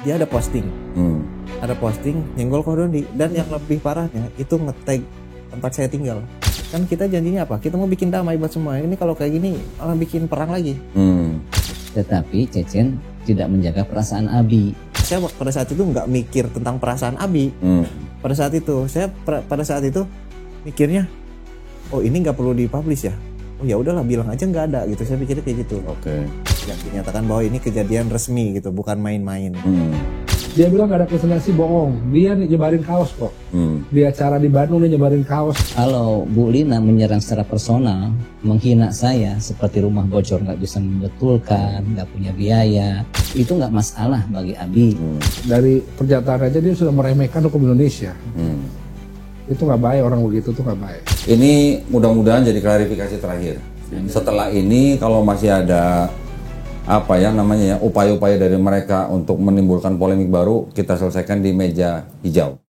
dia ada posting. Ada posting nyenggol Kodondi, dan yang lebih parahnya itu nge-tag tempat saya tinggal. Kan kita janjinya apa? Kita mau bikin damai buat semua. Ini kalau kayak gini malah bikin perang lagi. Tetapi Cecen tidak menjaga perasaan Abi. Saya pada saat itu nggak mikir tentang perasaan Abi. Pada saat itu saya pada saat itu mikirnya, oh ini nggak perlu dipublish ya. Oh ya udahlah, bilang aja nggak ada gitu. Saya pikirnya kayak gitu. Oke. Yang dinyatakan bahwa ini kejadian resmi gitu, bukan main-main. Dia bilang gak ada presentasi, bohong. Dia nih nyebarin kaos kok. Di acara di Bandung dia nyebarin kaos. Kalau Bu Lina menyerang secara personal, menghina saya seperti rumah bocor nggak bisa membetulkan, nggak punya biaya, itu nggak masalah bagi Abi. Dari pernyataan aja dia sudah meremehkan hukum Indonesia. Itu nggak baik, orang begitu tuh nggak baik. Ini mudah-mudahan jadi klarifikasi terakhir. Setelah ini kalau masih ada upaya-upaya dari mereka untuk menimbulkan polemik baru, kita selesaikan di meja hijau.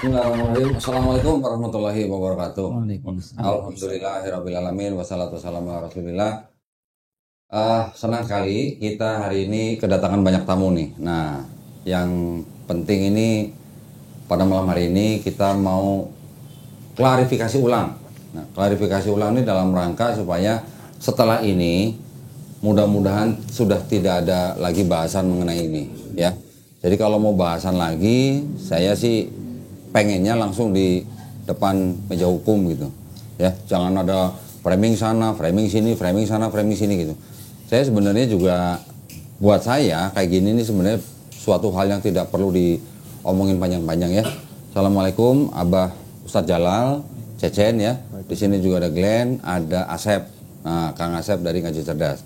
Bismillahirrahmanirrahim. Assalamualaikum warahmatullahi wabarakatuh. Alhamdulillahirrahmanirrahim. Wassalatu wassalamu ala rasulillah. Senang sekali kita hari ini kedatangan banyak tamu nih. Nah, yang penting ini pada malam hari ini kita mau klarifikasi ulang. Nah, klarifikasi ulang ini dalam rangka supaya setelah ini mudah-mudahan sudah tidak ada lagi bahasan mengenai ini, ya. Jadi kalau mau bahasan lagi, saya sih pengennya langsung di depan meja hukum gitu, ya. Jangan ada framing sana, framing sini, framing sana, framing sini gitu. Saya sebenarnya juga, buat saya kayak gini nih sebenarnya suatu hal yang tidak perlu diomongin panjang-panjang, ya. Assalamualaikum, Abah Ustadz Jalal, Cecen, ya. Di sini juga ada Glenn, ada Asep. Nah, Kang Asep dari Ngaji Cerdas.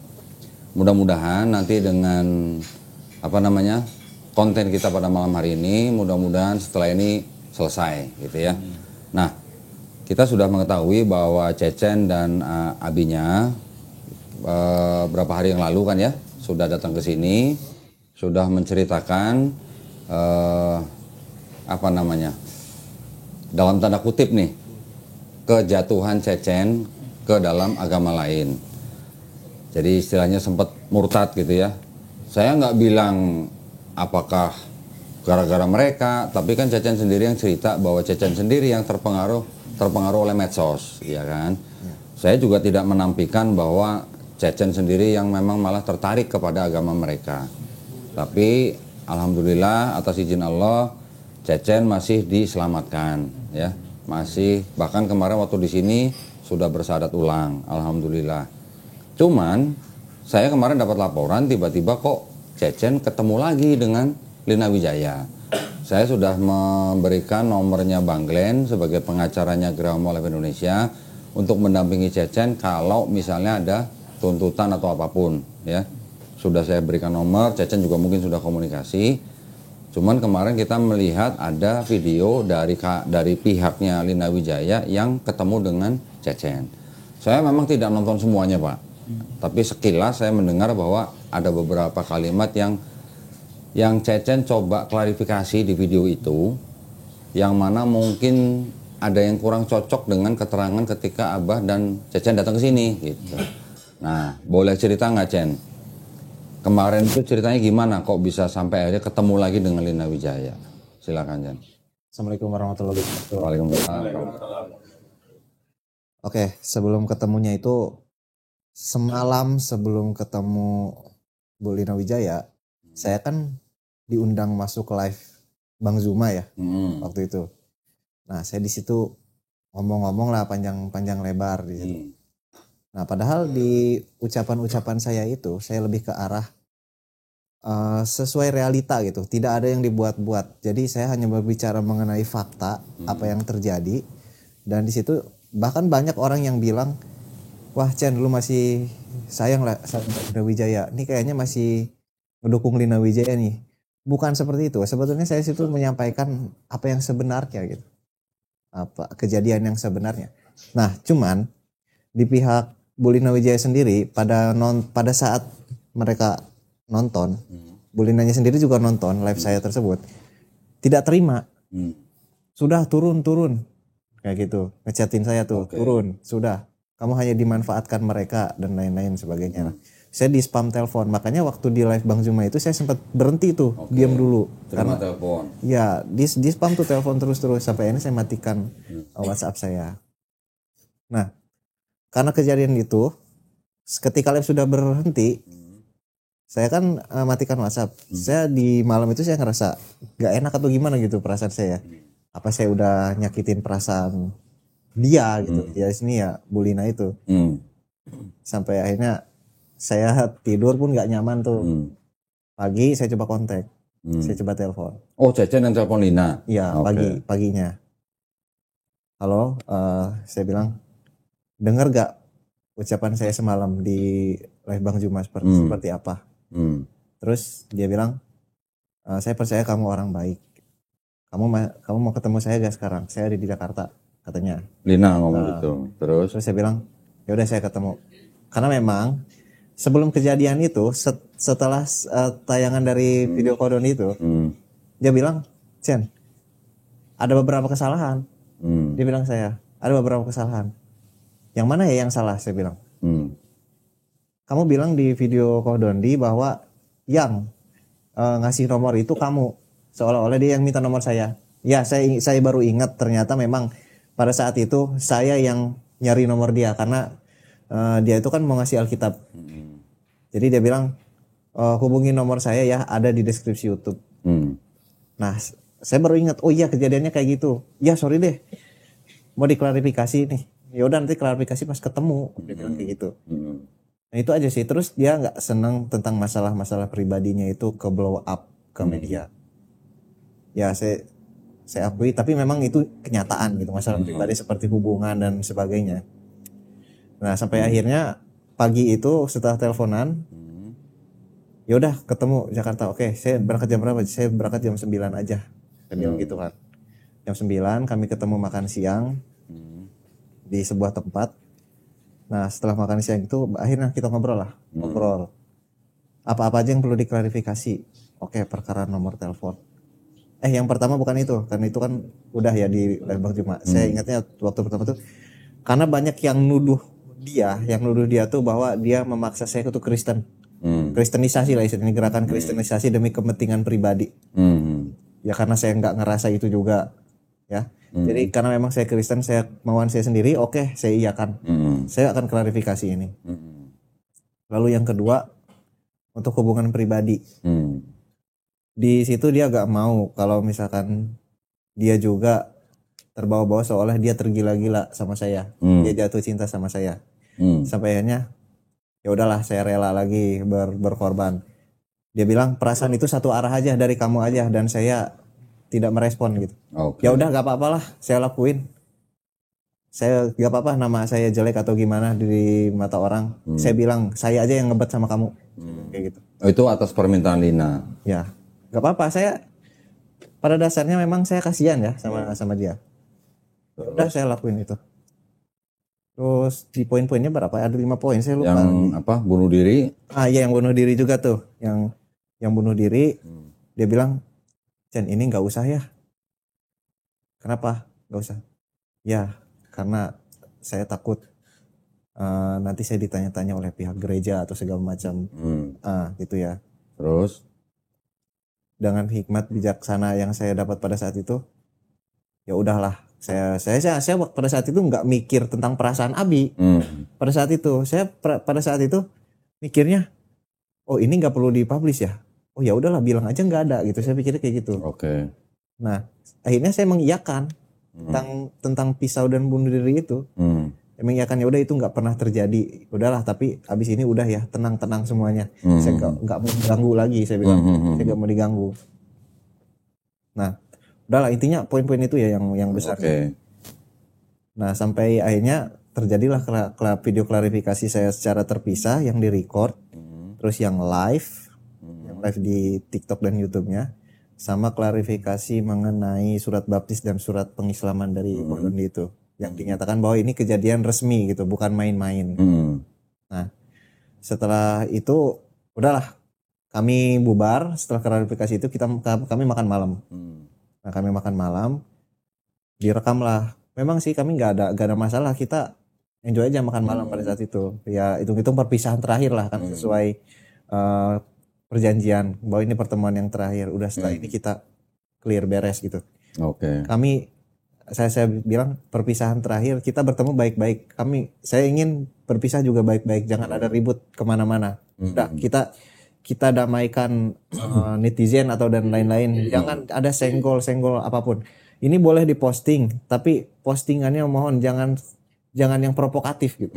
Mudah-mudahan nanti dengan konten kita pada malam hari ini, mudah-mudahan setelah ini selesai gitu ya. Nah, kita sudah mengetahui bahwa Cecen dan Abinya berapa hari yang lalu kan ya sudah datang ke sini, sudah menceritakan dalam tanda kutip nih, kejatuhan Cecen ke dalam agama lain. Jadi istilahnya sempat murtad gitu ya. Saya nggak bilang apakah gara-gara mereka, tapi kan Cecen sendiri yang cerita bahwa Cecen sendiri yang terpengaruh oleh medsos, ya kan. Saya juga tidak menampikan bahwa Cecen sendiri yang memang malah tertarik kepada agama mereka. Tapi alhamdulillah atas izin Allah, Cecen masih diselamatkan, ya. Masih, bahkan kemarin waktu di sini sudah bersyahadat ulang, alhamdulillah. Cuman saya kemarin dapat laporan tiba-tiba kok Cecen ketemu lagi dengan Lina Wijaya. Saya sudah memberikan nomornya Bang Glenn sebagai pengacaranya Geraha Mu'alaf Indonesia untuk mendampingi Cecen kalau misalnya ada tuntutan atau apapun, ya. Sudah saya berikan nomor, Cecen juga mungkin sudah komunikasi. Cuman kemarin kita melihat ada video dari pihaknya Lina Wijaya yang ketemu dengan Cecen. Saya memang tidak nonton semuanya, Pak. Tapi sekilas saya mendengar bahwa ada beberapa kalimat yang Cecen coba klarifikasi di video itu, yang mana mungkin ada yang kurang cocok dengan keterangan ketika Abah dan Cecen datang ke sini gitu. Nah, boleh cerita nggak, Cen? Kemarin itu ceritanya gimana kok bisa sampai akhirnya ketemu lagi dengan Lina Wijaya? Silakan, Cen. Assalamualaikum warahmatullahi wabarakatuh. Waalaikumsalam. Oke, sebelum ketemunya itu semalam sebelum ketemu Bu Lina Wijaya, saya kan diundang masuk live Bang Zuma ya waktu itu. Nah saya di situ ngomong-ngomong lah panjang lebar di situ. Nah padahal di ucapan-ucapan saya itu saya lebih ke arah sesuai realita gitu, tidak ada yang dibuat-buat. Jadi saya hanya berbicara mengenai fakta apa yang terjadi, dan di situ bahkan banyak orang yang bilang, wah Chen lu masih sayang lah sama Lina Wijaya, ini kayaknya masih mendukung Lina Wijaya nih. Bukan seperti itu, sebetulnya saya situ menyampaikan apa yang sebenarnya gitu, apa kejadian yang sebenarnya. Nah cuman di pihak Bu Lina Wijaya sendiri pada saat mereka nonton, Bu Linanya sendiri juga nonton live saya tersebut, tidak terima. Sudah turun kayak gitu, ngechatin saya tuh, turun, sudah, kamu hanya dimanfaatkan mereka dan lain-lain sebagainya. Saya di spam telepon, makanya waktu di live Bang Zuma itu saya sempat berhenti tuh, diam dulu terima karena telepon. ya di spam tuh telepon terus sampai ini saya matikan WhatsApp saya. Nah karena kejadian itu, ketika live sudah berhenti, saya kan matikan WhatsApp. Saya di malam itu saya ngerasa gak enak atau gimana gitu perasaan saya. Apa saya udah nyakitin perasaan dia gitu. Ya sini ya Bu Lina itu. Sampai akhirnya saya tidur pun gak nyaman tuh. Pagi saya coba kontak. Saya coba telepon. Oh Cecen yang telepon Lina? Iya paginya. Halo, saya bilang, dengar gak ucapan saya semalam di live Bang Zuma seperti apa? Terus dia bilang, saya percaya kamu orang baik. Kamu mau ketemu saya gak sekarang? Saya ada di Jakarta, katanya. Lina ngomong gitu. Terus saya bilang, ya udah saya ketemu. Karena memang sebelum kejadian itu, setelah tayangan dari video kodon itu, dia bilang, Chen, ada beberapa kesalahan. Dia bilang saya, ada beberapa kesalahan. Yang mana ya yang salah? Saya bilang. Kamu bilang di video Kohdondi bahwa yang ngasih nomor itu kamu, seolah-olah dia yang minta nomor saya. Ya saya baru ingat ternyata memang pada saat itu saya yang nyari nomor dia, karena dia itu kan mau ngasih Alkitab. Jadi dia bilang, hubungi nomor saya ya, ada di deskripsi YouTube. Nah saya baru ingat, oh iya kejadiannya kayak gitu. Ya sorry deh, mau diklarifikasi nih. Ya udah nanti klarifikasi pas ketemu. Dia bilang kayak gitu. Nah itu aja sih. Terus dia nggak senang tentang masalah-masalah pribadinya itu ke blow up ke media. Ya saya akui, tapi memang itu kenyataan gitu, masalah pribadi seperti hubungan dan sebagainya. Nah sampai akhirnya pagi itu setelah teleponan, ya udah ketemu Jakarta. Oke, saya berangkat jam berapa? Saya berangkat jam 9 aja. Saya bilang gitu kan. Jam 9 kami ketemu makan siang di sebuah tempat. Nah setelah makan siang itu akhirnya kita ngobrol. Apa-apa aja yang perlu diklarifikasi. Oke, perkara nomor telepon. Yang pertama bukan itu, karena itu kan udah ya di live Bang Zuma. Saya ingatnya waktu pertama tuh, karena banyak yang nuduh dia tuh bahwa dia memaksa saya untuk Kristen. Kristenisasi lah istilahnya, gerakan kristenisasi demi kepentingan pribadi. Ya karena saya nggak ngerasa itu juga ya. Jadi karena memang saya Kristen, saya kemauan saya sendiri, oke, saya iyakan. Saya akan klarifikasi ini. Lalu yang kedua, untuk hubungan pribadi. Di situ dia gak mau kalau misalkan dia juga terbawa-bawa seolah dia tergila-gila sama saya. Dia jatuh cinta sama saya. Sampai akhirnya ya udahlah, saya rela lagi berkorban. Dia bilang perasaan itu satu arah aja dari kamu aja, dan saya tidak merespon gitu. Ya udah gak apa-apa lah, saya lakuin. Saya gak apa-apa nama saya jelek atau gimana di mata orang. Saya bilang saya aja yang ngebet sama kamu. Kayak gitu. Itu atas permintaan Lina. Ya, gak apa-apa. Saya pada dasarnya memang saya kasihan ya sama dia. Udah saya lakuin itu. Terus di poin-poinnya berapa? Ada 5 poin, saya lupa. Yang apa? Bunuh diri? Iya yang bunuh diri juga tuh. Yang bunuh diri, dia bilang, Chen ini nggak usah ya. Kenapa? Nggak usah. Ya karena saya takut nanti saya ditanya-tanya oleh pihak gereja atau segala macam. Gitu ya. Terus dengan hikmat bijaksana yang saya dapat pada saat itu, ya udahlah. Saya pada saat itu nggak mikir tentang perasaan Abi. Pada saat itu saya pada saat itu mikirnya, oh ini nggak perlu dipublish ya. Oh oh ya udahlah bilang aja nggak ada gitu, saya pikirnya kayak gitu. Oke. Nah akhirnya saya mengiyakan tentang pisau dan bunuh diri itu. Mengiyakan ya udah itu nggak pernah terjadi, udahlah, tapi abis ini udah ya tenang semuanya. Saya nggak mau diganggu lagi, saya bilang saya nggak mau diganggu. Nah udahlah, intinya poin-poin itu ya yang besar. Nah sampai akhirnya terjadilah video klarifikasi saya secara terpisah yang direcord, terus yang live di TikTok dan YouTube-nya, sama klarifikasi mengenai surat baptis dan surat pengislaman dari Koh Dondi itu, yang dinyatakan bahwa ini kejadian resmi gitu, bukan main-main. Nah setelah itu udahlah, kami bubar. Setelah klarifikasi itu kami makan malam. Nah kami makan malam, direkam lah. Memang sih kami nggak ada masalah, kita enjoy aja makan malam pada saat itu. Ya hitung-hitung perpisahan terakhir lah kan, sesuai perjanjian bahwa ini pertemuan yang terakhir. Udah setelah ini kita clear, beres gitu. Saya bilang perpisahan terakhir kita bertemu baik-baik. Saya ingin berpisah juga baik-baik, jangan ada ribut kemana-mana. Udah kita damaikan netizen atau dan lain-lain. Jangan ada senggol apapun. Ini boleh diposting, tapi postingannya mohon jangan yang provokatif gitu.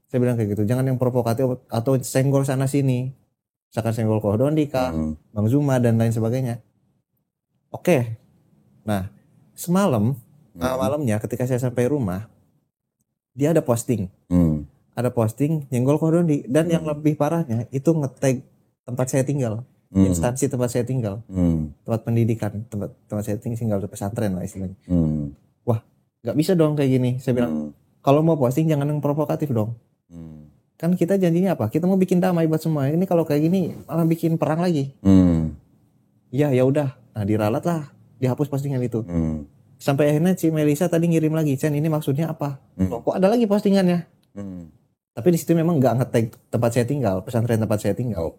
Saya bilang kayak gitu, jangan yang provokatif atau senggol sana sini. Misalkan senggol Koh Dondi kah, Bang Zuma dan lain sebagainya. Oke. Nah semalam malamnya ketika saya sampai rumah, dia ada posting. Ada posting nyenggol Koh Dondi, dan yang lebih parahnya itu nge-tag tempat saya tinggal, instansi tempat saya tinggal, tempat pendidikan, tempat saya tinggal di pesantren lah istilahnya. Wah, nggak bisa dong kayak gini. Saya bilang, kalau mau posting jangan yang provokatif dong. Kan kita janjinya apa? Kita mau bikin damai buat semua. Ini kalau kayak gini malah bikin perang lagi. Ya udah. Nah diralat lah, dihapus postingan itu. Sampai akhirnya si Melisa tadi ngirim lagi, Chen ini maksudnya apa? Kok ada lagi postingannya? Tapi di situ memang nggak nge-tag tempat saya tinggal, pesantren tempat saya tinggal.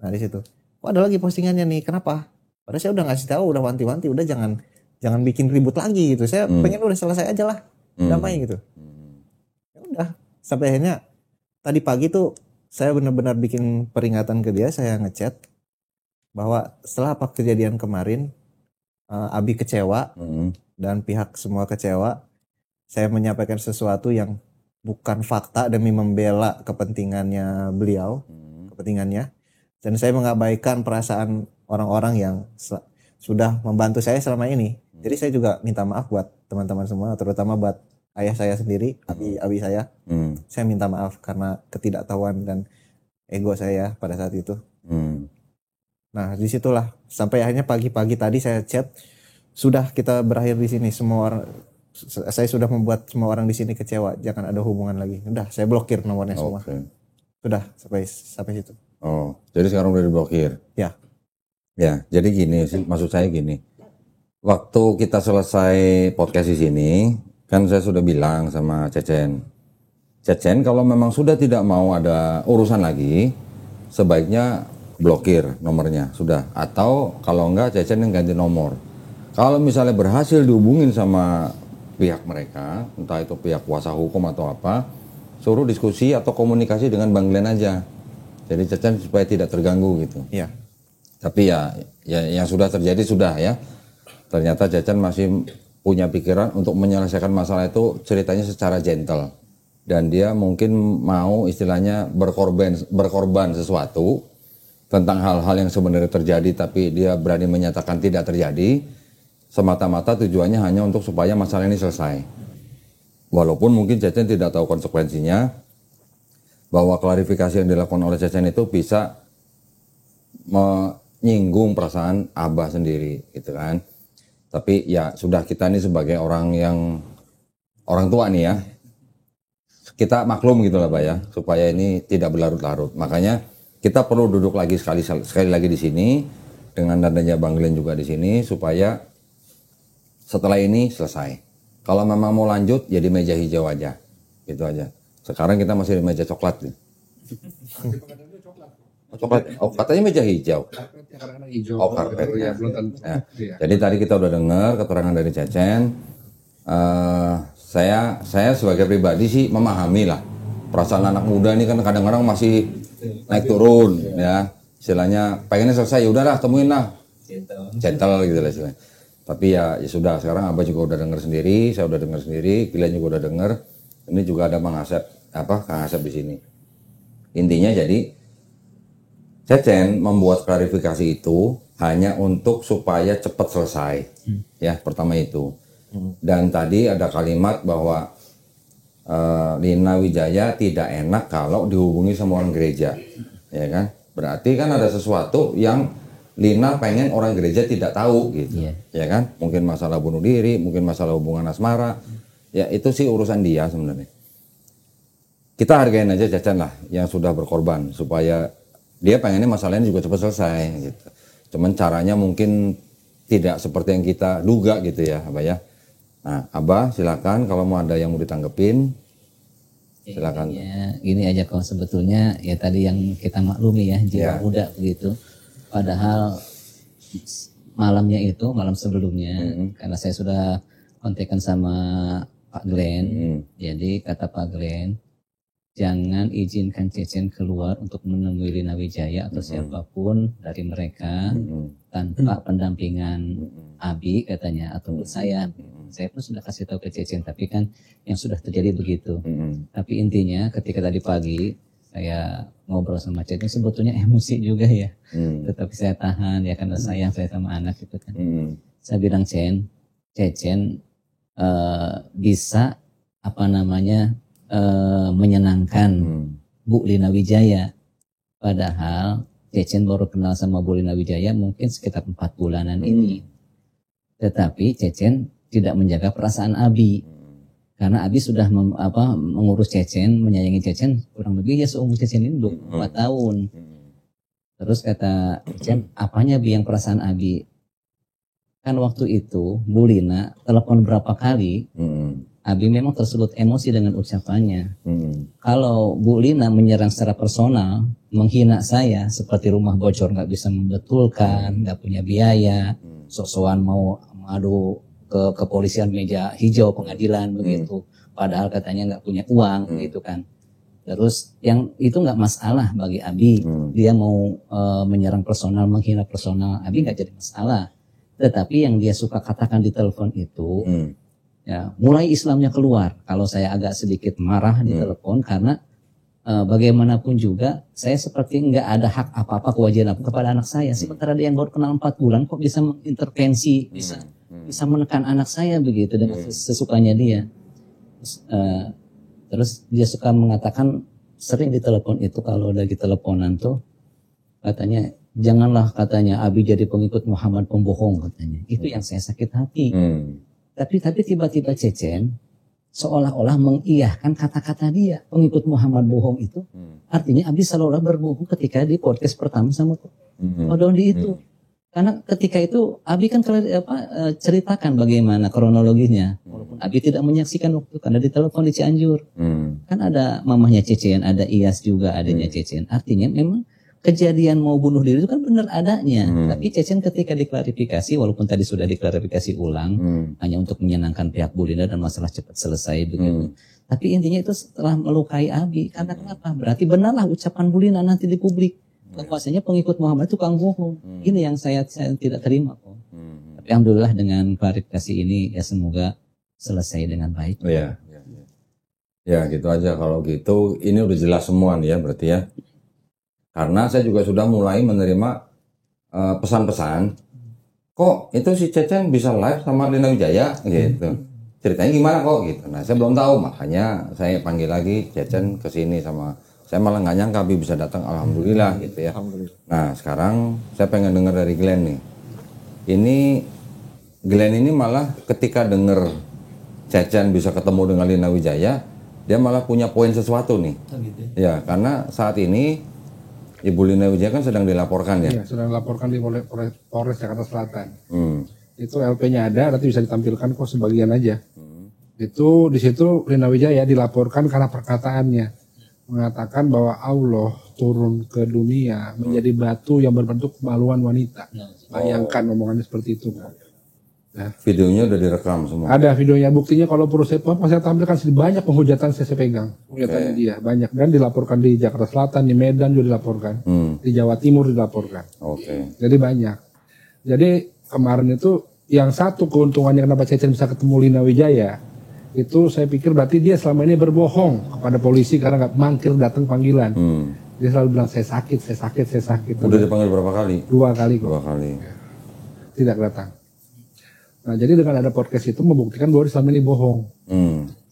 Nah di situ, kok ada lagi postingannya nih? Kenapa? Padahal saya udah ngasih tahu, udah wanti-wanti, udah jangan bikin ribut lagi gitu. Saya pengen udah selesai aja lah, damai gitu. Ya udah. Sampai akhirnya tadi pagi tuh saya benar-benar bikin peringatan ke dia, saya ngechat bahwa setelah apa kejadian kemarin, Abi kecewa dan pihak semua kecewa. Saya menyampaikan sesuatu yang bukan fakta demi membela kepentingannya beliau, kepentingannya, dan saya mengabaikan perasaan orang-orang yang sudah membantu saya selama ini. Jadi saya juga minta maaf buat teman-teman semua, terutama buat ayah saya sendiri, abi saya. Saya minta maaf karena ketidaktahuan dan ego saya pada saat itu. Nah disitulah sampai akhirnya pagi-pagi tadi saya chat, sudah kita berakhir di sini, semua orang, saya sudah membuat semua orang di sini kecewa, jangan ada hubungan lagi. Udah saya blokir nomornya semua. Sudah sampai situ. Oh, jadi sekarang udah diblokir. Ya. Ya, jadi gini sih, maksud saya gini. Waktu kita selesai podcast di sini, kan saya sudah bilang sama Cecen, kalau memang sudah tidak mau ada urusan lagi, sebaiknya blokir nomornya, sudah. Atau kalau enggak, Cecen yang ganti nomor. Kalau misalnya berhasil dihubungin sama pihak mereka, entah itu pihak kuasa hukum atau apa, suruh diskusi atau komunikasi dengan Bang Glenn aja. Jadi Cecen supaya tidak terganggu gitu. Iya. Tapi ya yang sudah terjadi sudah ya. Ternyata Cecen masih punya pikiran untuk menyelesaikan masalah itu ceritanya secara gentle. Dan dia mungkin mau istilahnya berkorban sesuatu tentang hal-hal yang sebenarnya terjadi, tapi dia berani menyatakan tidak terjadi. Semata-mata tujuannya hanya untuk supaya masalah ini selesai. Walaupun mungkin Cecen tidak tahu konsekuensinya, bahwa klarifikasi yang dilakukan oleh Cecen itu bisa menyinggung perasaan Abah sendiri gitu kan. Tapi ya sudah, kita ini sebagai orang tua nih ya, kita maklum gitu lah Pak ya, supaya ini tidak berlarut-larut. Makanya kita perlu duduk lagi sekali lagi di sini dengan adanya Bang Glenn juga di sini, supaya setelah ini selesai. Kalau memang mau lanjut ya di meja hijau aja, gitu aja. Sekarang kita masih di meja coklat nih. Coklat. Oh, katanya meja hijau. Oh, karpet. Ya. Jadi tadi kita udah dengar keterangan dari Cecen. Saya sebagai pribadi sih memahami lah. Perasaan anak muda ini kan kadang-kadang masih naik turun ya. istilahnya pengennya selesai, ya udahlah temuin lah, gentle gitu lah istilahnya. Tapi ya sudah, sekarang Abah juga udah dengar sendiri, saya udah dengar sendiri, Glenn juga udah dengar. Ini juga ada Kang Asep di sini. Intinya jadi Cecen membuat klarifikasi itu hanya untuk supaya cepat selesai. Ya, pertama itu. Dan tadi ada kalimat bahwa Lina Wijaya tidak enak kalau dihubungi sama orang gereja. Ya kan? Berarti kan ada sesuatu yang Lina pengen orang gereja tidak tahu gitu, ya kan? Mungkin masalah bunuh diri, mungkin masalah hubungan asmara, ya itu sih urusan dia sebenarnya. Kita hargain aja Cecen lah yang sudah berkorban supaya dia pengennya masalahnya juga cepat selesai gitu. Cuman caranya mungkin tidak seperti yang kita duga gitu ya, Abah ya. Nah, Abah silakan kalau mau ada yang mau ditanggepin, silakan. Ya, gini aja kok sebetulnya ya tadi yang kita maklumi ya jiwa muda begitu. Padahal malamnya itu, malam sebelumnya, karena saya sudah kontekan sama Pak Glenn, jadi kata Pak Glenn, jangan izinkan Cecen keluar untuk menemui Lina Wijaya atau siapapun dari mereka tanpa pendampingan Abi katanya, atau saya. Saya pun sudah kasih tahu ke Cecen, tapi kan yang sudah terjadi begitu. Tapi intinya ketika tadi pagi, saya ngobrol sama Cecen, sebetulnya emosi juga ya, tetapi saya tahan ya karena sayang saya sama anak gitu kan. Saya bilang Cecen bisa apa namanya menyenangkan Bu Lina Wijaya, padahal Cecen baru kenal sama Bu Lina Wijaya mungkin sekitar 4 bulanan ini, tetapi Cecen tidak menjaga perasaan Abi. Karena Abi sudah mengurus Cecen, menyayangi Cecen kurang lebih ya seumur Cecen ini 24 tahun. Terus kata Cecen, apanya Bi yang perasaan Abi? Kan waktu itu Bu Lina telepon berapa kali, Abi memang tersulut emosi dengan ucapannya. Kalau Bu Lina menyerang secara personal, menghina saya seperti rumah bocor nggak bisa membetulkan, nggak punya biaya, sok-sokan mau mengadu ke kepolisian meja hijau pengadilan begitu, padahal katanya nggak punya uang gitu kan. Terus yang itu nggak masalah bagi Abi, dia mau menyerang personal, menghina personal, Abi nggak jadi masalah. Tetapi yang dia suka katakan di telepon itu, ya mulai Islamnya keluar. Kalau saya agak sedikit marah di telepon karena bagaimanapun juga saya seperti nggak ada hak apa-apa, kewajiban apa kepada anak saya. Sementara dia yang baru kenal 4 bulan kok bisa mengintervensi, bisa menekan anak saya begitu dengan sesukanya dia. Terus dia suka mengatakan sering di telepon itu, kalau lagi teleponan tuh katanya janganlah katanya Abi jadi pengikut Muhammad pembohong katanya. Itu yang saya sakit hati. Tapi tiba-tiba Cecen seolah-olah mengiyahkan kata-kata dia, pengikut Muhammad bohong itu. Artinya Abi seolah-olah berbohong ketika di podcast pertama sama Pak Dondi itu. Karena ketika itu Abi kan ceritakan bagaimana kronologinya. Walaupun Abi tidak menyaksikan waktu karena ditelepon di Cianjur. Kan ada mamahnya Cecen, ada Iyas juga adanya Cecen. Artinya memang kejadian mau bunuh diri itu kan benar adanya. Tapi Cecen ketika diklarifikasi, walaupun tadi sudah diklarifikasi ulang, hanya untuk menyenangkan pihak Bu Lina dan masalah cepat selesai begitu. Tapi intinya itu setelah melukai Abi. Karena kenapa? Berarti benarlah ucapan Bu Lina nanti di publik. Bahwasanya pengikut Muhammad itu tukang bohong. Ini yang saya tidak terima kok. Tapi alhamdulillah dengan klarifikasi ini ya semoga selesai dengan baik. Ya gitu aja kalau gitu. Ini udah jelas semua nih ya berarti ya. Karena saya juga sudah mulai menerima pesan-pesan. Kok itu si Cecen bisa live sama Lina Wijaya gitu. Ceritanya gimana kok gitu. Nah saya belum tahu, makanya saya panggil lagi Cecen ke sini sama. Saya malah nggak nyangka Abi bisa datang, alhamdulillah gitu ya. Nah sekarang saya pengen dengar dari Glenn nih. Glenn ini malah ketika denger Cecen bisa ketemu dengan Lina Wijaya, dia malah punya poin sesuatu nih. Ya karena saat ini Ibu Lina Wijaya kan sedang dilaporkan ya. Iya, sedang dilaporkan di Polres Jakarta Selatan. Itu LP-nya ada, nanti bisa ditampilkan kok sebagian aja. Itu di situ Lina Wijaya dilaporkan karena perkataannya. Mengatakan bahwa Allah turun ke dunia menjadi batu yang berbentuk kemaluan wanita. Bayangkan omongannya seperti itu kan. Videonya udah direkam semua. Ada videonya, buktinya kalau perlu saya tampilkan banyak penghujatan saya pegang. Penghujatannya dia banyak dan dilaporkan di Jakarta Selatan, di Medan juga dilaporkan, di Jawa Timur dilaporkan. Jadi banyak. Jadi kemarin itu yang satu keuntungannya kenapa Cecen bisa ketemu Lina Wijaya, itu saya pikir berarti dia selama ini berbohong kepada polisi karena nggak mangkir datang panggilan. Dia selalu bilang saya sakit. Udah dipanggil berapa kali? 2 kali kok. 2 kali. Tidak datang. Nah, jadi dengan ada podcast itu membuktikan bahwa dia selama ini bohong.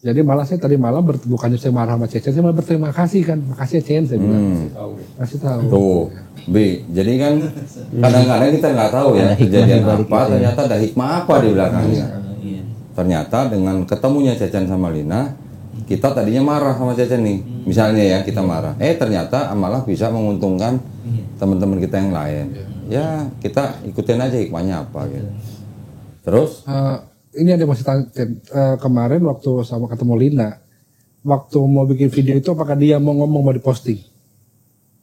Jadi malah saya tadi malam bukannya saya marah sama Cecen, saya malah berterima kasih kan. Makasih ya Cecen, saya bilang. Kasih tahu. Tuh, B. Jadi kan kadang-kadang kita nggak tahu ya kejadian apa, ternyata ada hikmah apa di belakangnya. Ternyata dengan ketemunya Cecen sama Lina, kita tadinya marah sama Cecen nih. Misalnya ya kita marah. Ternyata malah bisa menguntungkan teman-teman kita yang lain. Ya, kita ikutin aja hikmahnya apa gitu. Terus? Ini ada masih tanya, kemarin waktu sama ketemu Lina, waktu mau bikin video itu apakah dia mau ngomong mau diposting?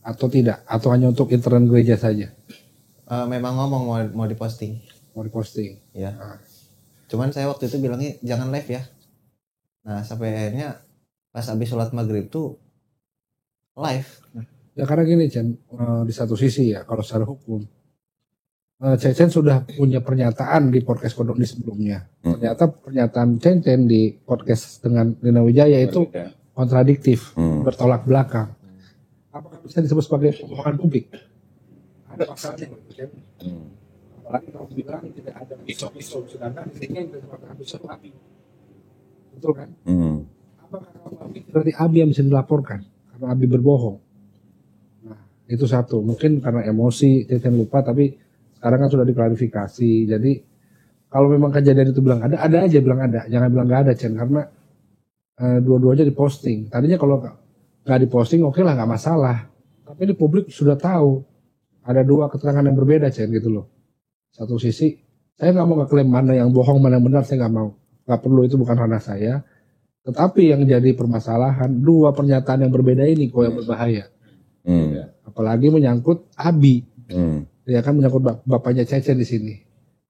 Atau tidak? Atau hanya untuk intern gereja saja? Memang ngomong mau diposting. Mau diposting? Ya. Cuman saya waktu itu bilangnya jangan live ya. Nah sampai akhirnya pas habis sholat maghrib tuh live. Ya karena gini Cen, di satu sisi ya kalau secara hukum, Cecen sudah punya pernyataan di podcast Kodoni sebelumnya. Ternyata pernyataan Cecen di podcast dengan Lina Wijaya itu kontradiktif, bertolak belakang. Apakah bisa disebut sebagai kebohongan publik? Ada pasalnya, apalagi kalau bilang tidak ada pisau-pisau, sedangkan di sini tidak ada pisau api. Betul kan? Apakah kalau api berarti Abi yang bisa dilaporkan karena Abi berbohong? Nah, itu satu. Mungkin karena emosi Cecen lupa, tapi sekarang kan sudah diklarifikasi. Jadi kalau memang kejadian itu bilang ada aja bilang ada. Jangan bilang nggak ada, Cen, karena dua-duanya diposting. Tadinya kalau nggak diposting oke lah, nggak masalah. Tapi ini publik sudah tahu ada 2 keterangan yang berbeda, Cen, gitu loh. Satu sisi saya nggak mau ngeklaim mana yang bohong mana yang benar, saya nggak mau. Nggak perlu, itu bukan ranah saya. Tetapi yang jadi permasalahan 2 pernyataan yang berbeda ini kok yang berbahaya. Apalagi menyangkut Abi. Ya kan menyangkut bapaknya Cecen di sini.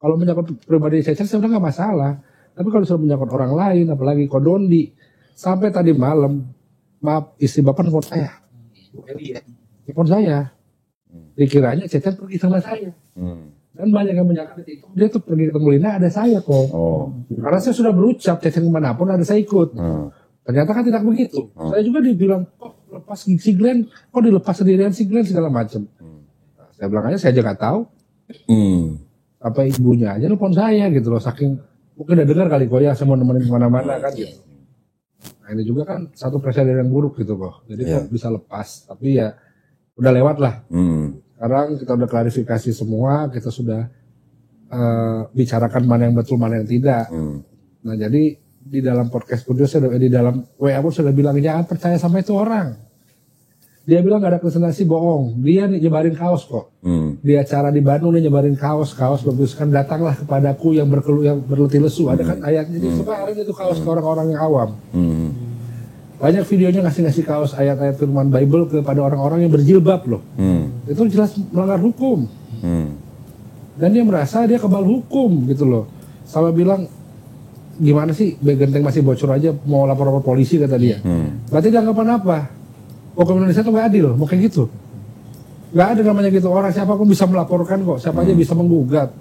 Kalau menyangkut pribadi Cecen sebenarnya nggak masalah. Tapi kalau sudah menyangkut orang lain, apalagi Kodondi, sampai tadi malam, maaf istri bapak nelfon saya, nelfon saya, dikiranya Cecen pergi sama saya. Dan banyak yang menyangka itu dia tuh pergi ketemu Lina ada saya kok. Karena saya sudah berucap Cecen kemanapun ada saya ikut. Ternyata kan tidak begitu. Saya juga dibilang kok lepas si Glenn, kok dilepas sendirian si Glenn segala macam. Saya bilang aja saya aja nggak tahu. Apa ibunya aja nelfon saya gitu loh, saking mungkin udah dengar kali kok ya saya mau nemenin kemana-mana kan gitu. Nah ini juga kan satu presiden yang buruk gitu kok. Jadi kok bisa lepas, tapi ya udah lewat lah. Sekarang kita udah klarifikasi semua, kita sudah bicarakan mana yang betul mana yang tidak. Nah jadi di dalam podcast pun di dalam WA pun sudah bilang jangan percaya sama itu orang. Dia bilang gak ada presentasi, bohong. Dia nyebarin kaos kok. Di acara di Bandung dia nyebarin kaos bertuliskan datanglah kepadaku yang berletih lesu. Ada kan ayatnya. Jadi sebarin itu kaos ke orang-orang yang awam. Banyak videonya ngasih kaos ayat-ayat firman Bible kepada orang-orang yang berjilbab loh. Itu jelas melanggar hukum. Dan dia merasa dia kebal hukum gitu loh. Sama bilang gimana sih Genteng masih bocor aja mau lapor polisi kata dia. Berarti dia anggapan apa? Hukum Indonesia itu gak adil, mau kayak gitu. Gak ada namanya gitu, orang siapapun bisa melaporkan kok, siapa aja bisa menggugat.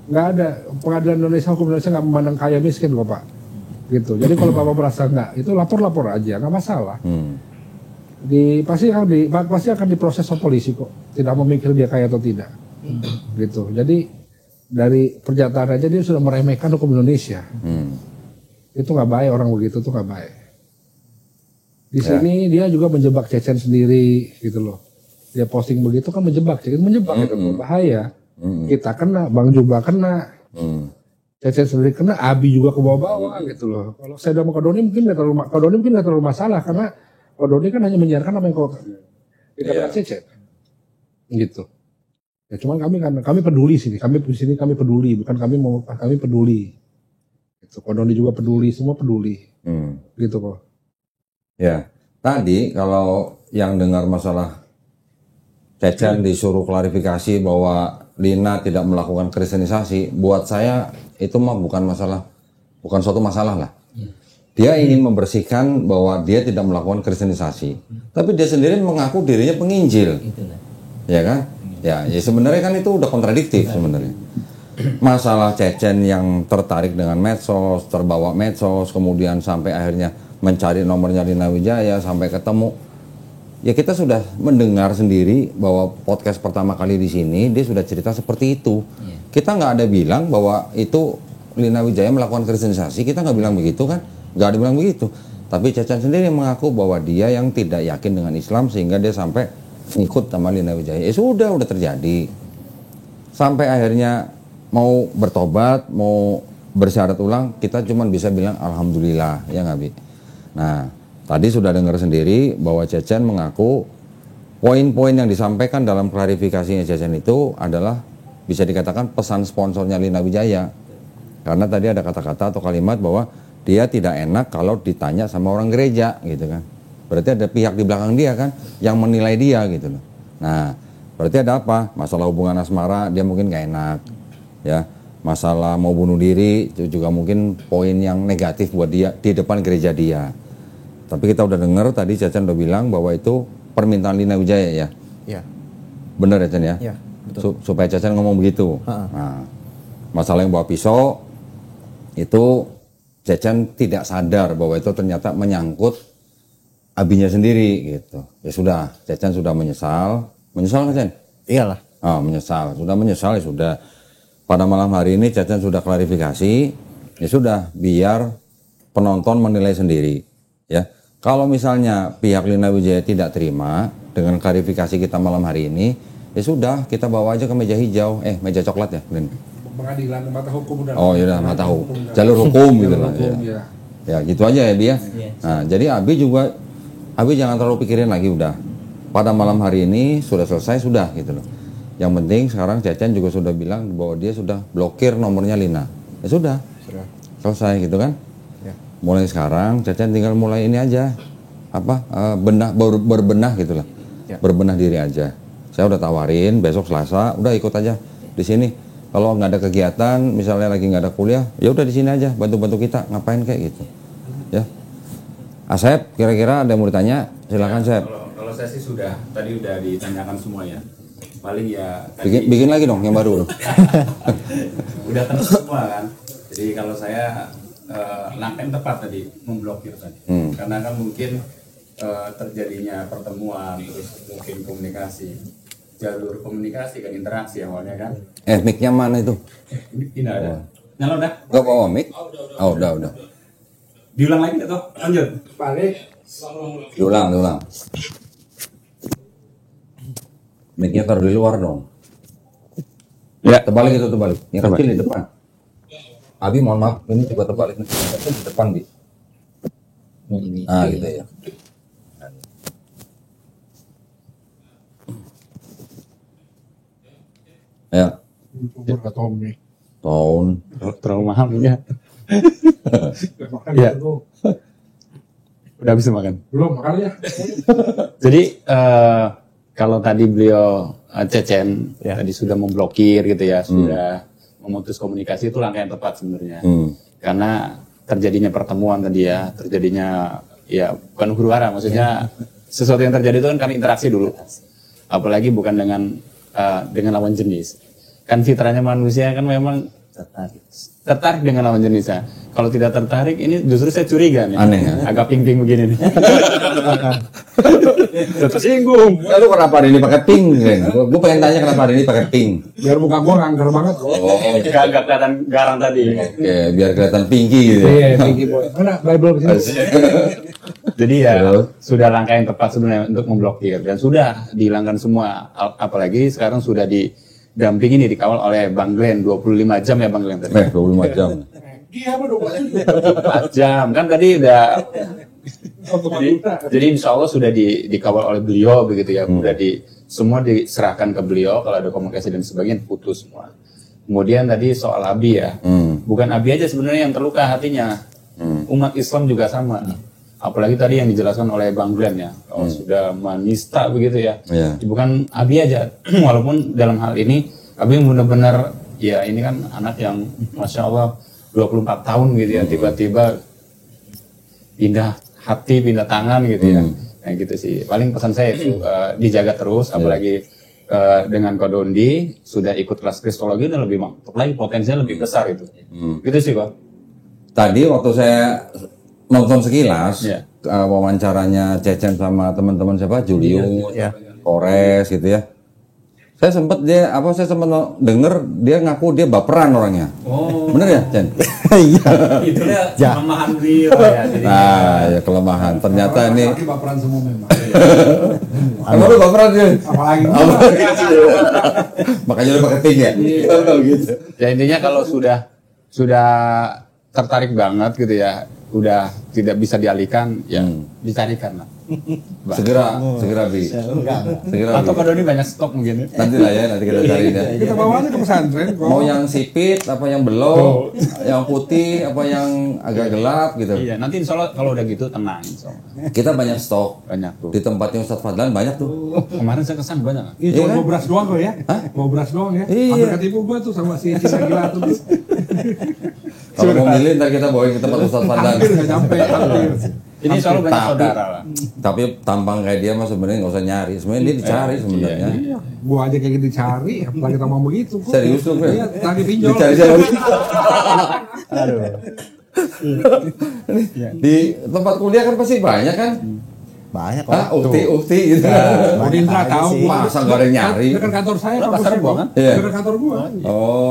Gak ada, pengadilan Indonesia, hukum Indonesia gak memandang kaya miskin kok Pak. Gitu. Jadi kalau Bapak merasa enggak, itu lapor aja, gak masalah. Pasti akan diproses sama polisi kok, tidak memikir dia kaya atau tidak. Gitu. Jadi dari pernyataan aja dia sudah meremehkan hukum Indonesia. Itu gak baik, orang begitu tuh gak baik. Di sini dia juga menjebak Cecen sendiri gitu loh. Dia posting begitu kan menjebak itu bahaya. Kita kena, Bang Juba kena. Cecen sendiri kena, Abi juga ke bawah-bawah gitu loh. Kalau saya sama Kodoni mungkin nggak terlalu masalah karena Kodoni kan hanya menyiarkan apa yang dikatakan Cecen. Gitu. Ya cuman kami peduli sini. Kami peduli, bukan kami peduli. Gitu. Kodoni juga peduli, semua peduli. Gitu kok. Ya, tadi kalau yang dengar masalah Cecen disuruh klarifikasi bahwa Lina tidak melakukan kristenisasi, buat saya itu mah bukan suatu masalah lah. Dia ingin membersihkan bahwa dia tidak melakukan kristenisasi, tapi dia sendiri mengaku dirinya penginjil, ya kan? Ya sebenarnya kan itu udah kontradiktif sebenarnya. Masalah Cecen yang tertarik dengan medsos, terbawa medsos, kemudian sampai akhirnya mencari nomornya Lina Wijaya sampai ketemu. Ya kita sudah mendengar sendiri bahwa podcast pertama kali di sini dia sudah cerita seperti itu. Kita nggak ada bilang bahwa itu Lina Wijaya melakukan kristenisasi, kita nggak bilang begitu kan? Nggak ada bilang begitu. Tapi Cecen sendiri mengaku bahwa dia yang tidak yakin dengan Islam sehingga dia sampai ngikut sama Lina Wijaya. Ya sudah terjadi. Sampai akhirnya mau bertobat, mau bersyarat ulang, kita cuma bisa bilang alhamdulillah, ya nggak Bi? Nah, tadi sudah dengar sendiri bahwa Cecen mengaku poin-poin yang disampaikan dalam klarifikasinya Cecen itu adalah bisa dikatakan pesan sponsornya Lina Wijaya. Karena tadi ada kata-kata atau kalimat bahwa dia tidak enak kalau ditanya sama orang gereja gitu kan. Berarti ada pihak di belakang dia kan yang menilai dia gitu loh. Nah, berarti ada apa? Masalah hubungan asmara dia mungkin gak enak. Ya, masalah mau bunuh diri itu juga mungkin poin yang negatif buat dia di depan gereja dia. Tapi kita udah dengar tadi Cecen udah bilang bahwa itu permintaan Lina Wijaya ya. Iya. Benar ya Cecen ya? Iya, betul. Supaya Cecen ngomong begitu. Nah, masalah yang bawa pisau itu Cecen tidak sadar bahwa itu ternyata menyangkut abinya sendiri gitu. Ya sudah, Cecen sudah menyesal. Menyesal kan Cecen? Iyalah. Oh, menyesal. Sudah menyesal ya sudah. Pada malam hari ini Cecen sudah klarifikasi. Ya sudah, biar penonton menilai sendiri. Ya, kalau misalnya pihak Lina Wijaya tidak terima dengan klarifikasi kita malam hari ini, ya sudah, kita bawa aja ke meja hijau. Meja coklat ya, Lin? Pengadilan mata hukum udah. Oh iya, mata hukum. Jalur hukum gitu lah. Ya. Ya gitu aja ya Bi ya. Nah, jadi Abi jangan terlalu pikirin lagi udah. Pada malam hari ini sudah selesai sudah gitu loh. Yang penting sekarang Cecen juga sudah bilang bahwa dia sudah blokir nomornya Lina. Ya sudah. Selesai gitu kan? Ya. Mulai sekarang Cecen tinggal mulai ini aja. Berbenah gitu lah. Ya. Berbenah diri aja. Saya udah tawarin besok Selasa, udah ikut aja di sini. Kalau nggak ada kegiatan, misalnya lagi nggak ada kuliah, ya udah di sini aja, bantu-bantu kita, ngapain kayak gitu, ya. Asep, kira-kira ada yang mau ditanya? Silakan Sep. Kalau saya sih sudah, tadi udah ditanyakan semua ya. Paling ya. Bikin lagi dong yang baru. Udah kan semua kan. Jadi kalau saya langkah yang tepat tadi memblokir tadi, karena kan mungkin terjadinya pertemuan, terus mungkin komunikasi. Jalur komunikasi kan, interaksi awalnya kan. Mic-nya mana itu? Ini ada. Nyala udah? Gak bawa mic? Oh udah. Diulang lagi atau lanjut? Balik. Diulang. Mic-nya taruh di luar dong. Ya. Terbalik. Yang kecil di depan. Abi mohon maaf, ini coba terbalik. Di depan Bi. Ah gitu ya. Ya. Tahun. Terlalu mahal ya. Ya. Udah bisa makan? Belum makan ya. Jadi kalau tadi beliau Cecen tadi sudah memblokir gitu ya, sudah memutus komunikasi, itu langkah yang tepat sebenarnya. Karena terjadinya pertemuan tadi ya, terjadinya ya bukan huru-hara, maksudnya sesuatu yang terjadi itu kan kami interaksi dulu. Apalagi bukan dengan lawan jenis. Kan fitrahnya manusia kan memang tertarik dengan lawan jenisnya. Kalau tidak tertarik, ini justru saya curiga nih. Aneh ya? Agak ping-ping begini nih. Tersinggung. Lalu kenapa hari ini pakai pink? Gue pengen tanya kenapa hari ini pakai pink. Biar muka gue ngangker banget. Agak kelihatan garang tadi. Oke, biar kelihatan pinky gitu. Iya, pinky boy. Mana Bible kesini? Jadi ya sudah langkah yang tepat sebenarnya untuk memblokir, dan sudah dihilangkan semua. Apalagi sekarang sudah didampingi nih, dikawal oleh Bang Glenn 25 jam ya Bang Glenn tadi. 25 jam. Iya, 24 jam kan tadi udah. Jadi insya Allah sudah dikawal oleh beliau begitu ya, udah semua diserahkan ke beliau. Kalau ada komunikasi dan sebagainya putus semua. Kemudian tadi soal Abi ya, bukan Abi aja sebenarnya yang terluka hatinya, umat Islam juga sama. Apalagi tadi yang dijelaskan oleh Bang Glenn ya, sudah menista begitu ya. Bukan Abi aja, walaupun dalam hal ini Abi benar-benar ya ini kan anak yang Masya Allah 24 tahun gitu ya, tiba-tiba pindah hati, pindah tangan gitu ya. Kayak gitu sih. Paling pesan saya itu dijaga terus, apalagi dengan Kodondi sudah ikut kelas kristologi dan lebih mantap lagi, potensinya lebih besar itu. Gitu sih Pak. Tadi waktu saya nonton sekilas wawancaranya Cecen sama teman-teman siapa Julius, Kores gitu ya. Saya sempat denger dia ngaku dia baperan orangnya. Oh. Bener ya, Cen? Iya. Itu ya kelemahan beliau ya. Ya kelemahan. Ternyata ini baperan semua memang. Kamu lu baperan sih. Apalagi Makanya lu marketing ya. Gitu. Ya intinya kalau sudah tertarik banget gitu ya, udah tidak bisa dialihkan, ya dicarikan lah. Segera Bi. Segera. Atau Kodoni banyak stok mungkin. Nanti lah ya, nanti kita cari ya. kita bawanya ke pesantren kok. Mau yang sipit, apa yang belok, yang putih, apa yang agak gelap gitu. Iya, nanti insya Allah kalau udah gitu tenang. Insya Allah. Kita banyak stok. Banyak tuh. Di tempatnya Ustadz Fadlan banyak tuh. Kemarin saya kesan banyak. Iya, cuma bawa beras doang kok ya. Bawa beras doang ya. Iya. Hampir ketipu gua tuh sama si Cina gila tuh. Kalau mau milih ntar kita bawain ke tempat Ustadz Fadlan. Hampir nggak nyampe. Hampir. Ini selalu banyak saudara lah. Tapi tampang kayak dia mah sebenarnya nggak usah nyari. Sebenarnya dia dicari sebenarnya. Iya, gua aja kayak gitu dicari, apalagi kita mau begitu kok. Serius tuh, Iya, tadi pinjol. Dicari saya. Di tempat kuliah kan pasti banyak kan? Banyak Ukti gitu. Udindra tahu gua. Masa nggak ada yang nyari? Dekat kantor saya Lah, Pak pasar Busri, gua kan? Iya. Dekat kantor gua.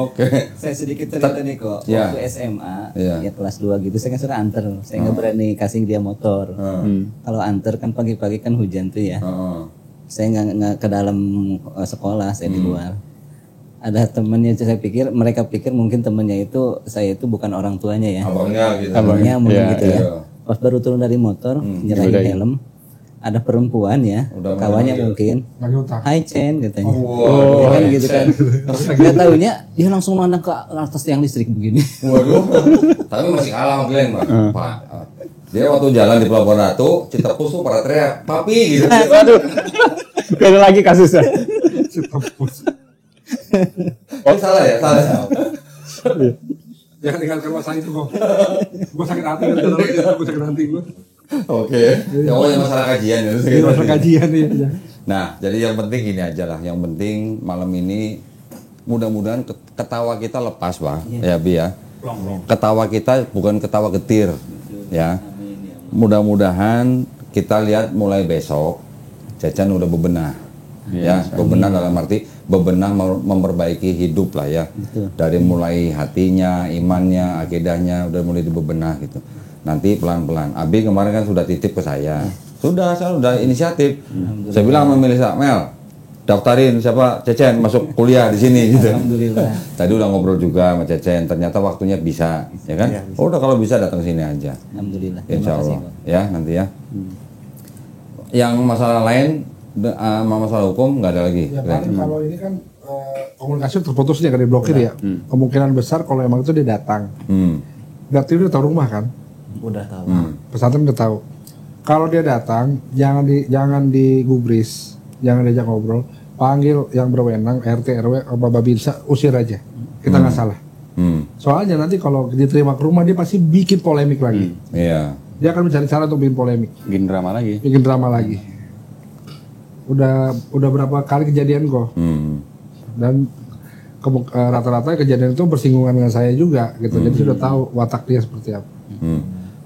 Oke. Saya sedikit cerita nih kok. Ya. Waktu SMA, Ya. ya kelas 2 gitu, saya kan sudah anter. Saya nggak berani kasih dia motor. Kalau anter kan pagi-pagi kan hujan tuh ya. Saya nggak ke dalam sekolah, saya di luar. Ada temennya, mereka pikir mungkin temennya itu, saya itu bukan orang tuanya ya. Abangnya gitu. Abangnya mungkin gitu ya. Iya. Pas baru turun dari motor, nyerahin helm. Ada perempuan ya, kawannya mungkin. Lagi utang. Hai Chen katanya. Wow. Kan gitu kan. Nggak taunya dia langsung mandang ke atas tiang listrik begini. Waduh. Tapi masih kalah sama Glenn, Pak. Dia waktu jalan di Pelabuhan Ratu, Citepus tuh pada teriak, "Papi!" gitu. Aduh. Beda lagi kasusnya. Oh, salah ya? Salah. Jangan tinggalkan masalah itu kok. Gua sakit hati kan, gua sakit hati gua. Oke. Ya, pokoknya masalah kajian ya. Ini masalah kajian ya. Nah, jadi yang penting gini aja lah. Yang penting malam ini mudah-mudahan ketawa kita lepas, Pak. Ya, Bi ya. Ketawa kita bukan ketawa getir. Ya. Mudah-mudahan kita lihat mulai besok Cecen udah bebenah. Ya, bebenah dalam arti bebenah memperbaiki hidup lah ya. Dari mulai hatinya, imannya, akidahnya udah mulai dibebenah gitu. Nanti pelan-pelan. Abi kemarin kan sudah titip ke saya. Saya udah inisiatif. Saya bilang sama Melisa, Mel, daftarin siapa Cecen masuk kuliah di sini gitu. Alhamdulillah. Tadi udah ngobrol juga sama Cecen, ternyata waktunya bisa, ya kan? Oh, udah kalau bisa datang sini aja. Alhamdulillah. Insya Allah, ya nanti ya. Yang masalah lain, masalah hukum nggak ada lagi. Ya paling kalau ini kan komunikasi terputus dia kan diblokir ya. Kemungkinan besar kalau emang itu dia datang. Berarti dia udah tahu rumah kan? Udah tahu. Pesantren udah tahu. Kalau dia datang, jangan digubris, jangan diajak ngobrol, panggil yang berwenang, RT, RW, apa Babinsa, usir aja. Kita nggak salah. Soalnya nanti kalau diterima ke rumah dia pasti bikin polemik lagi. Iya. Dia akan mencari cara untuk bikin polemik, Bikin drama lagi. Udah berapa kali kejadian kok. Dan rata-rata kejadian itu bersinggungan dengan saya juga gitu. Jadi sudah tahu watak dia seperti apa.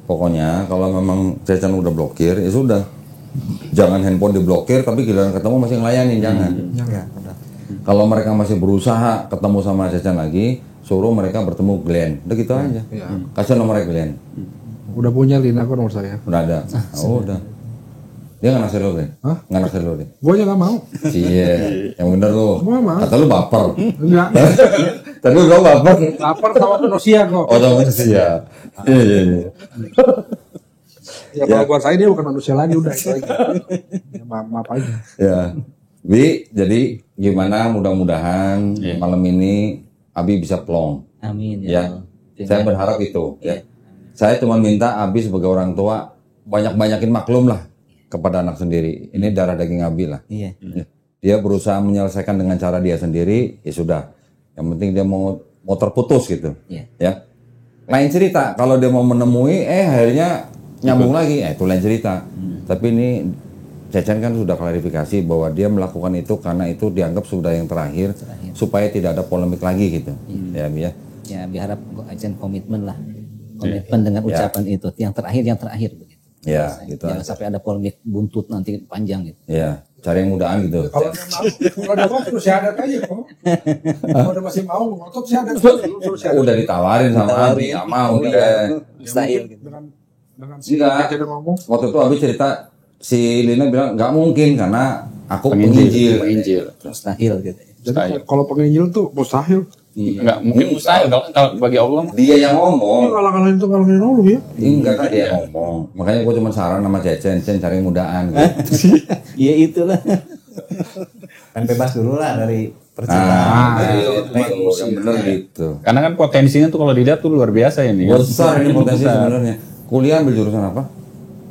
Pokoknya kalau memang Cecen udah blokir, ya sudah. Jangan handphone diblokir, tapi giliran ketemu masih ngelayanin, jangan. Kalau mereka masih berusaha ketemu sama Cecen lagi, suruh mereka bertemu Glenn. Udah gitu aja. Kasih nomornya Glenn. Udah punya Lina kok nomor saya. Udah ada. Oh, udah. Dia nggak naksir lo, Glenn? Hah? Nggak naksir lo, deh. Gue aja nggak mau. Iya, yang bener lo. Gua mau. Kata lu baper. Enggak. Tadi lu bilang baper. Lapar sama manusia kok. Oh, sama manusia. Iya. Ya kalau buat saya dia bukan manusia lagi udah itu aja. Ya, maaf aja. Ya, Bi, jadi gimana? Mudah-mudahan malam ini Abi bisa plong. Amin Ya, Allah. saya berharap itu. Ya. Saya cuma minta Abi sebagai orang tua banyak-banyakin maklum lah kepada anak sendiri. Ini darah daging Abi lah. Iya. Dia berusaha menyelesaikan dengan cara dia sendiri, ya sudah. Yang penting dia mau terputus gitu. Iya. Ya. Lain cerita kalau dia mau menemui akhirnya nyambung lagi, itu lain cerita. Tapi ini Cecen kan sudah klarifikasi bahwa dia melakukan itu karena itu dianggap sudah yang terakhir. Supaya tidak ada polemik lagi gitu. Ya, Bi ya. Ya berharap ajen komitmen lah. Komitmen dengan ucapan itu yang terakhir begitu. Ya, gitu. Jangan sampai ada polemik buntut nanti panjang gitu. Ya, cari yang mudahan gitu. Kalau dia mau terus syahadat aja kok. Kalau dia masih mau ngotot syahadat terus syahadat. Udah ditawarin sama Abi, nggak mau dia. Mustahil gitu. Dengan Enggak. dia ngomong Waktu itu Abi cerita si Lina bilang nggak mungkin karena aku penginjil. Mustahil gitu. jadi kalau penginjil tuh mustahil. Enggak mungkin mustahil kalau bagi Allah mah. Dia yang ngomong. Ngalah-ngalahin itu ngalahin Allah ya. Enggak kan dia ngomong. Makanya gue cuma saran sama Cecen cari yang mudahan. Gitu. Iya itulah. Kan bebas dulu lah dari percintaan. Yang bener gitu. Karena kan potensinya tuh kalau dilihat tuh luar biasa ini. kan. Besar ini potensi sebenarnya. Kuliah ambil jurusan apa?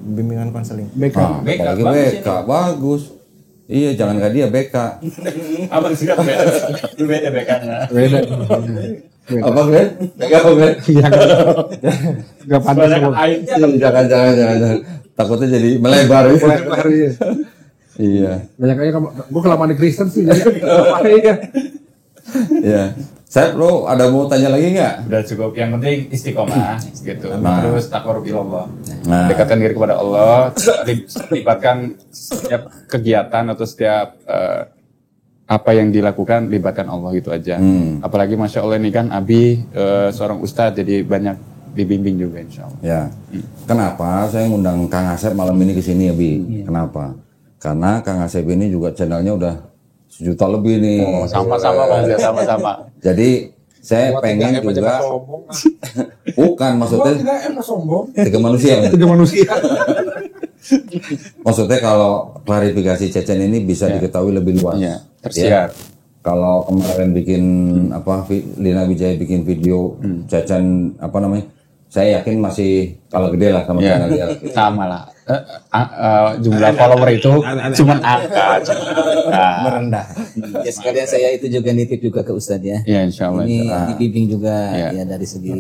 Bimbingan konseling. BK. Apalagi BK, bagus. Iya, jangan gak dia BK. Apa sih kan beda? Itu beda BK-nya. Beda. Apa Glenn? BK apa Glenn? Enggak pantas sama Jangan. Takutnya jadi melebar. lebar ya. Iya. Banyak aja gue kelamaan di Kristen sih jadi ya. Iya. Saya lo ada mau tanya lagi nggak? Udah cukup. Yang penting istiqomah gitu. Terus taqarrubillah. Nah. Dekatkan diri kepada Allah, libatkan setiap kegiatan atau setiap apa yang dilakukan libatkan Allah itu aja. Apalagi Masya Allah ini kan Abi seorang ustadz jadi banyak dibimbing juga insya Allah. Ya. Kenapa saya ngundang Kang Asep malam ini ke sini ya Bi? Kenapa? Karena Kang Asep ini juga channelnya udah 1 juta lebih nih. Oh, sama-sama Bang, sama-sama. Jadi saya pengen juga bukan maksudnya Tidak sombong. tiga manusia. Tiga manusia. Maksudnya kalau klarifikasi Cecen ini bisa diketahui lebih luas. Iya, tersiar. Kalau kemarin bikin Lina Wijaya bikin video Cecen saya yakin masih kalah gede lah sama channel dia. Sama lah. Jumlah follower itu cuma angka. Merendah. Ya sekalian saya itu juga nitip juga ke Ustadz ya. Ya insya Allah. Ini dibimbing juga Ya. ya dari segi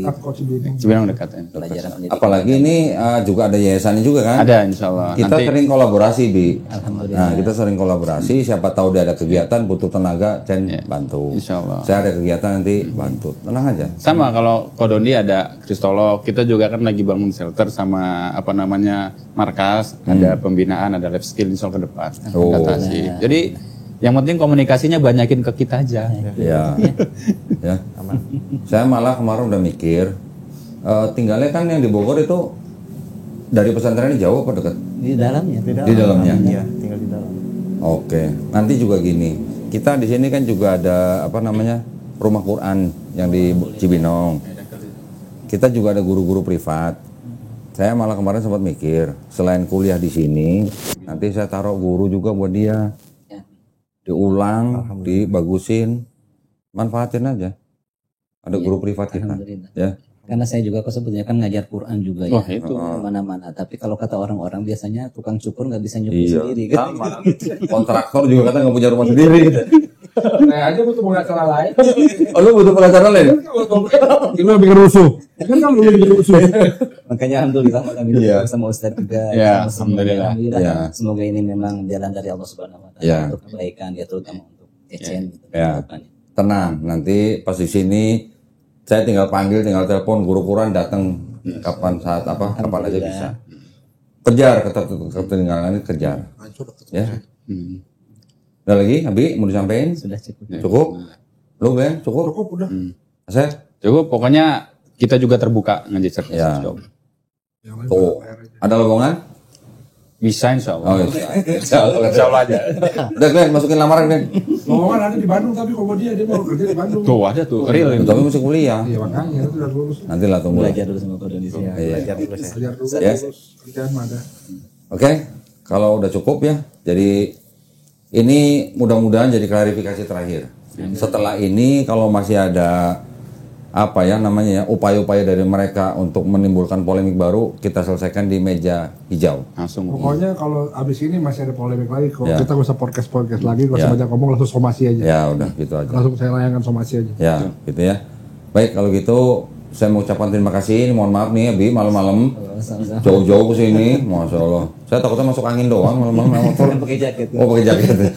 Cibinong dekat. pelajaran pendidikan. Apalagi ini juga ada yayasannya juga kan? Ada insya Allah. Kita sering kolaborasi Bi. Alhamdulillah. Nah kita sering kolaborasi. Siapa tahu dia ada kegiatan butuh tenaga, bantu. Insya Allah. Saya ada kegiatan nanti bantu. Tenang aja. Sama kalau Kodondi ada kristolog, kita juga kan lagi bangun shelter sama markas, ada pembinaan, ada life skill install ke depan. Adaptasi. Jadi yang penting komunikasinya banyakin ke kita aja. Ya. Ya. Saya malah kemarin udah mikir tinggalnya kan yang di Bogor itu dari pesantrennya jauh apa dekat? Di dalamnya. Di dalamnya. Iya, tinggal di dalam. Oke. Nanti juga gini. Kita di sini kan juga ada rumah Quran yang di Cibinong. Kita juga ada guru-guru privat. Saya malah kemarin sempat mikir, selain kuliah di sini, nanti saya taruh guru juga buat dia. Diulang, dibagusin, manfaatin aja. Ada guru privat kita. Alhamdulillah. Ya. Karena saya juga sebetulnya kan ngajar Quran juga ya. Wah, itu. Mana-mana. Tapi kalau kata orang-orang biasanya tukang cukur nggak bisa nyukur sendiri kan. Kontraktor juga kata nggak punya rumah sendiri. Nah aja butuh pengacara lain. Oh, lu butuh pengacara lain? Gimana bikin rusuh? Kan lu bikin rusuh. Makanya alhamdulillah kami sama Ustadz juga. Ya, sama alhamdulillah. Ya. Semoga ini memang jalan dari Allah Subhanahu wa taala Ya. untuk kebaikan ya terutama untuk Cecen gitu. Ya. Tenang, nanti pas di sini saya tinggal panggil, tinggal telepon guru Quran datang kapan aja bisa. Kejar ketinggalan kejar. Ya. Udah lagi, Abi mau disampaikan? Sudah cukup. Cukup? Lu Ben, cukup? Cukup udah. Asep? Cukup, pokoknya kita juga terbuka ngaji cerdas. Ya. Insya Allah. Tuh. Ada lowongan? Bisa insya Allah. Oh, insya Allah. Insya Allah aja. Udah Glenn, masukin lamaran Glenn. Lowongan ada di Bandung tapi kalau dia mau kerja di Bandung. Tuh ada tuh, real ini. Tapi masih kuliah. Iya makanya itu udah lulus. Nanti lah tunggu. Belajar dulu sama Indonesia. Belajar dulu saya. Belajar dulu. Ya. Lulus. Kerjaan mah ada. Oke, kalau udah cukup ya. Jadi ini mudah-mudahan jadi klarifikasi terakhir. Setelah ini kalau masih ada apa ya namanya ya, upaya-upaya dari mereka untuk menimbulkan polemik baru kita selesaikan di meja hijau. Langsung. Pokoknya kalau abis ini masih ada polemik lagi, kalau Ya. kita gak usah podcast lagi, gak usah banyak ngomong, langsung somasi aja. Ya udah gitu aja. Langsung saya layangkan somasi aja. Ya gitu ya. Baik kalau gitu saya mau ucapkan terima kasih. Ini mohon maaf nih Abi malam-malam jauh-jauh ke sini, masya Allah. Saya takutnya masuk angin doang malam-malam. Pakai jaket. Oh pakai jaket.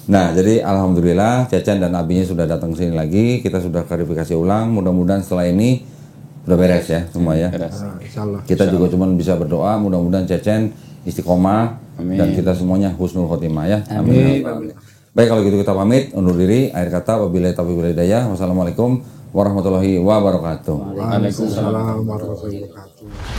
Nah jadi alhamdulillah Cecen dan Abinya sudah datang ke sini lagi. Kita sudah klarifikasi ulang. Mudah-mudahan setelah ini udah beres ya semua ya. Beres. Nah, insyaallah. Kita juga cuma bisa berdoa. Mudah-mudahan Cecen istiqomah dan kita semuanya husnul khotimah ya. Amin. Baik kalau gitu kita pamit undur diri. Akhir kata wabillahi taufiq wal hidayah. Wassalamualaikum warahmatullahi wabarakatuh. Waalaikumsalam warahmatullahi wabarakatuh.